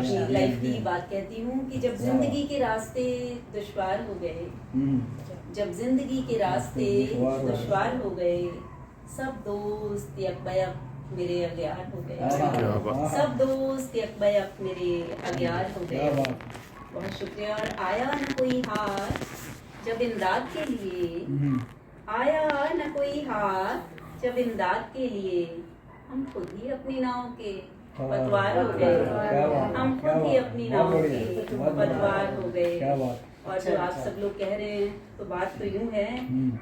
अपनी लाइफ की बात कहती हूँ कि जब जिंदगी के रास्ते दुश्वार हो गए, जब जिंदगी के रास्ते दुश्वार हो गए, सब दोस्त यकबयक मेरे अग्यार हो गए, सब दोस्त यकबयक मेरे अग्यार हो गए। बहुत शुक्रिया। और आया न कोई हार जब इमदाद के लिए, आया न कोई हार जब इमदाद के लिए, हम खुद ही अपनी नाव के पतवार हो गए, हम खुद ही अपनी नाव के पतवार हो गए। और जो आप सब लोग कह रहे हैं तो बात तो यूं है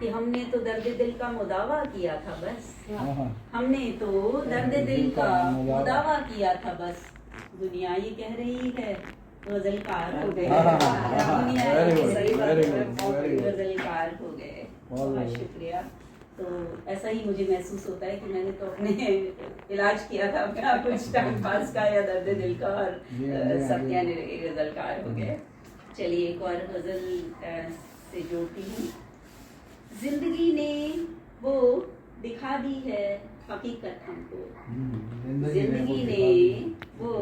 कि हमने तो दर्द दिल का मुदावा किया था बस, हमने तो दर्द दिल का मुदावा किया था बस, दुनिया ये कह रही है गजलकार हो गए, दुनिया गजलकार हो गए। बहुत शुक्रिया। तो ऐसा ही मुझे महसूस होता है कि मैंने तो अपने इलाज किया था अपना कुछ टाइम पास का या दर्द दिल का, और सब कहने लगे गजलकार हो गए। चलिए एक और गजल से जोड़ती हूँ। जिंदगी ने वो दिखा दी है हकीकत हमको, जिंदगी ने वो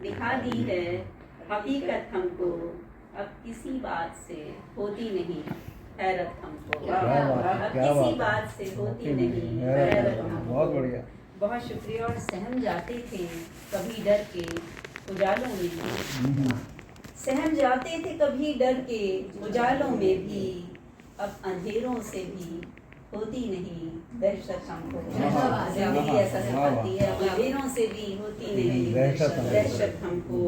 दिखा दी है हकीकत हमको, अब किसी बात से होती नहीं हैरत हमको, अब किसी बात से होती नहीं हैरत हमको। बहुत बढ़िया, बहुत शुक्रिया। और सहम जाते थे कभी डर के उजालों में भी, सहम जाते थे कभी डर के उजालों में भी, अब अंधेरों से भी होती नहीं दहशत हमको। जिंदगी ऐसा सिखाती है, अब अंधेरों से भी होती नहीं दहशत हमको।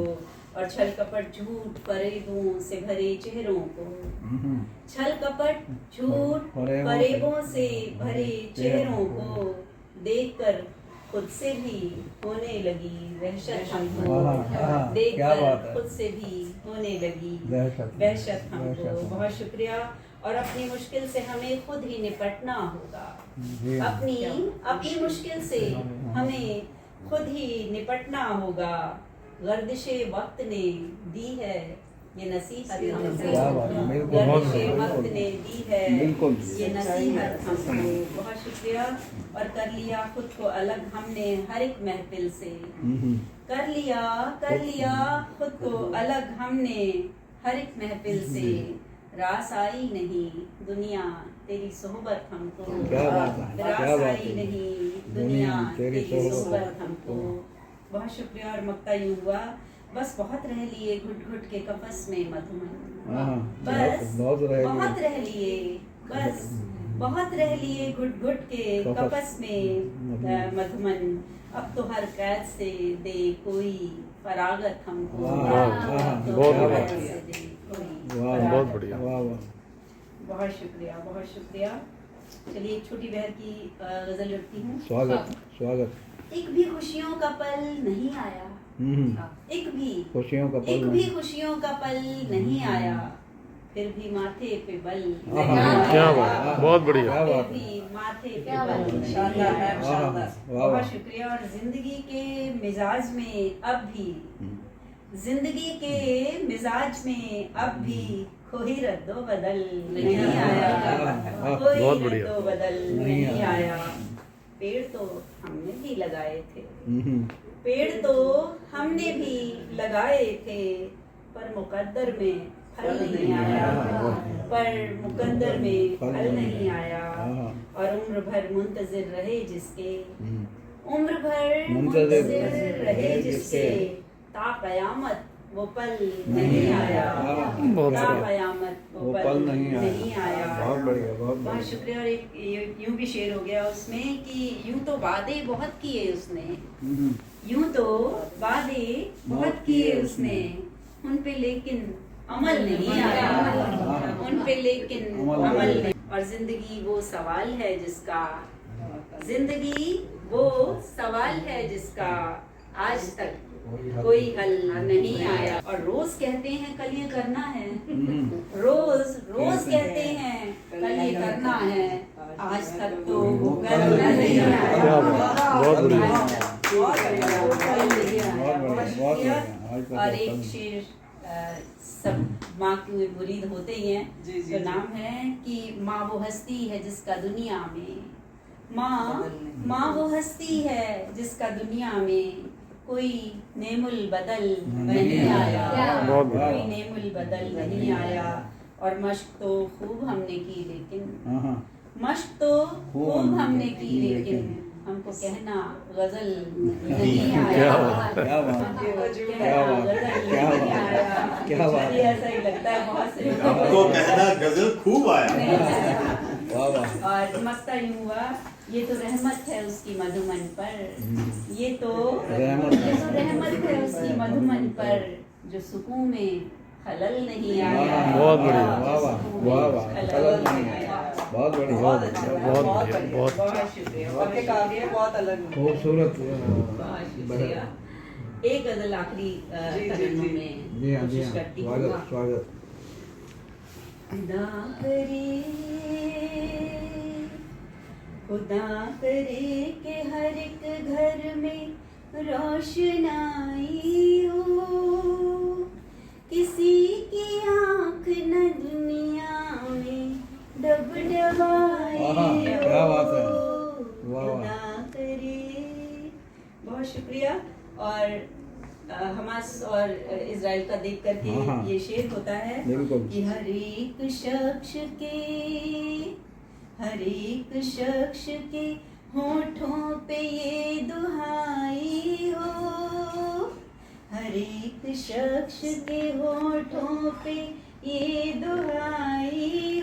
और छल कपट झूठ फरेबों से भरे चेहरों को, छल कपट झूठ फरेबों से भरे चेहरों को देखकर खुद से भी होने लगी वहशत हमको, देखकर खुद से भी होने लगी वहशत हमको। बहुत शुक्रिया। और अपनी मुश्किल से हमें खुद ही निपटना होगा, अपनी मुश्किल से हमें खुद ही निपटना होगा, गर्दिशे वक्त ने दी है ये नसीहत हमको, गर्दिशे वक्त ने दी है ये नसीहत हमको। बहुत शुक्रिया। और कर लिया खुद को अलग हमने हर एक महफिल से, कर लिया खुद को अलग हमने हर एक महफिल से, रास आई नहीं दुनिया तेरी सोहबत हमको, रास आई नहीं दुनिया तेरी सोहबत हमको। बहुत शुक्रिया। और मक्ता यूं हुआ, बस बहुत रह लिए घुट घुट के कपस में मधुमन, बस बहुत रह लिए, बस बहुत रह लिए घुट घुट के कपस में मधुमन, अब तो हर कैद से दे कोई फरागत हमको, बहुत बढ़िया। बहुत शुक्रिया, बहुत शुक्रिया। चलिए एक छोटी बहर की गजल रखती हूँ। स्वागत। एक भी खुशियों का पल नहीं आया, एक भी खुशियों का पल नहीं आया, फिर भी माथे पे बल नहीं आया। क्या बात, बहुत बढ़िया। फिर भी माथे पे बल नहीं आया। बहुत शुक्रिया। और जिंदगी के मिजाज में अब भी, जिंदगी के मिजाज में अब भी कोई रद्दो बदल नहीं आया, कोई रद्दो बदल नहीं आया। पेड़ तो हमने भी लगाए थे, पेड़ तो हमने भी लगाए थे, पर मुकद्दर में फल नहीं आया, पर मुकद्दर में फल नहीं आया। और उम्र भर मुंतजिर रहे जिसके, उम्र भर मुंतजिर रहे जिसके, ता कयामत वो पल नहीं आया, ता कयामत वो पल नहीं आया। बहुत बढ़िया, बहुत शुक्रिया। और एक यूं भी शेर हो गया उसमें कि यूं तो वादे बहुत किए उसने, यूं तो वादे बहुत किए उसने, उन पे लेकिन अमल नहीं आया, उन पे लेकिन अमल नहीं। और जिंदगी वो सवाल है जिसका, जिंदगी वो सवाल है जिसका आज तक कोई हल नहीं आया। और रोज कहते हैं कल ये करना है, रोज कहते हैं कल ये करना है, आज तक तो कल नहीं आया। और एक शेर सब माँ की मुरीद होते ही हैं, तो नाम है कि माँ वो हस्ती है जिसका दुनिया में, माँ वो हस्ती है जिसका दुनिया में कोई नेमुल बदल नहीं आया, बहुत बढ़िया। कोई नेमुल बदल नहीं आया। और मश्क तो खूब हमने की लेकिन मश्क तो खूब हमने की लेकिन हमको कहना गजल नहीं आया। क्या बात क्या बात हमको क्या कहना बात गजल क्या नहीं बात आया। क्या बात मुझे ऐसा ही लगता है बहुत से लोगों हमको कहना गजल खूब आया। नहीं आया। वाह वाह और मक्ता यूं हुआ, ये तो रहमत है उसकी मधुमन पर, ये तो रहमत है उसकी मधुमन पर, जो सुकून में खलल नहीं आया। बहुत बढ़िया। वाह वाह वाह वाह खलल नहीं आया। बहुत बढ़िया बहुत बढ़िया, बहुत बहुत शुक्रिया, आपके काफिया बहुत अलग हैं। खूबसूरत बहुत शुक्रिया। एक गजल आखिरी जी, तरन्नुम जी। में जी हाँ जी कोशिश हाँ करती हूँ। स्वागत स्वागत खुदा करे कि हर एक घर में रोशनाई हो, किसी की आंख न दुनिया में डबडबाई आहा, क्या बात है। हो। वाह, वाह। खुदा करे। बहुत शुक्रिया। और हमास और इजराइल का देख करके हाँ, हाँ। ये शेर होता है बिल्कुल। कि हर एक शख्स के होठों पे ये दुहाई हो, हर एक शख्स के होठों पे ये दुहाई